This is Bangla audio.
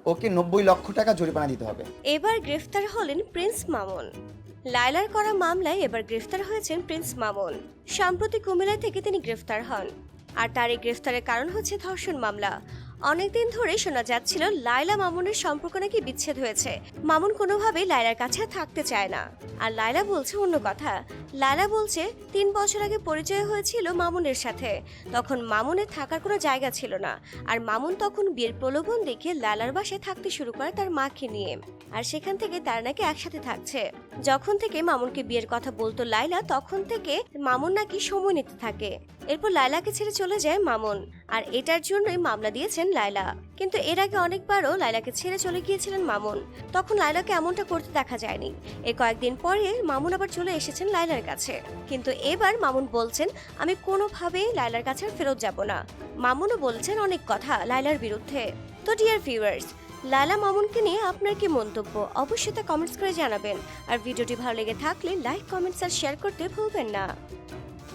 ওকে 90 লক্ষ টাকা জরিমানা দিতে হবে। এবার গ্রেফতার হলেন প্রিন্স মামুন। লায়লার করা মামলায় এবার গ্রেফতার হয়েছেন প্রিন্স মামুন। সম্প্রতি কুমিল্লা থেকে তিনি গ্রেফতার হন। আর তার এই গ্রেফতারের কারণ হচ্ছে ধর্ষণ মামলা। অনেকদিন ধরে শোনা যাচ্ছিল লায়লা মামুনের সম্পর্ক নাকি বিচ্ছেদ হয়েছে। মামুন কোনোভাবেই লায়লার কাছে আর থাকতে চায় না। আর লায়লা বলছে অন্য কথা। লায়লা বলছে 3 বছর আগে পরিচয় হয়েছিল মামুনের সাথে। তখন মামুনের থাকার কোনো জায়গা ছিল না। আর মামুন তখন বিয়ের প্রলোভন দেখে লায়লার বাসায় থাকতে শুরু করে তার মাকে নিয়ে। আর সেখান থেকে তারা নাকি একসাথে থাকছে। যখন থেকে মামুনকে বিয়ের কথা বলতো লায়লা, তখন থেকে মামুন নাকি সময় নিতে থাকে। এরপর লায়লাকে ছেড়ে চলে যায় মামুন। আর এটার জন্যই মামলা দিয়েছেন লায়লা। কিন্তু এর আগে অনেকবারও লায়লাকে ছেড়ে চলে গিয়েছিলেন মামুন। তখন লায়লাকে এমনটা করতে দেখা যায়নি। এর কয়েকদিন পরে মামুন আবার চলে এসেছেন লায়লার কাছে। কিন্তু এবার মামুন বলছেন, আমি কোনোভাবেই লায়লার কাছে আর ফেরত যাব না। মামুনও বলছেন অনেক কথা লায়লার বিরুদ্ধে। তো ডিয়ার ভিউয়ার্স, লায়লা মামুনকে নিয়ে আপনার কি মন্তব্য অবশ্যই তা কমেন্টস করে জানাবেন। আর ভিডিওটি ভালো লেগে থাকলে লাইক, কমেন্টস আর শেয়ার করতে ভুলবেন না।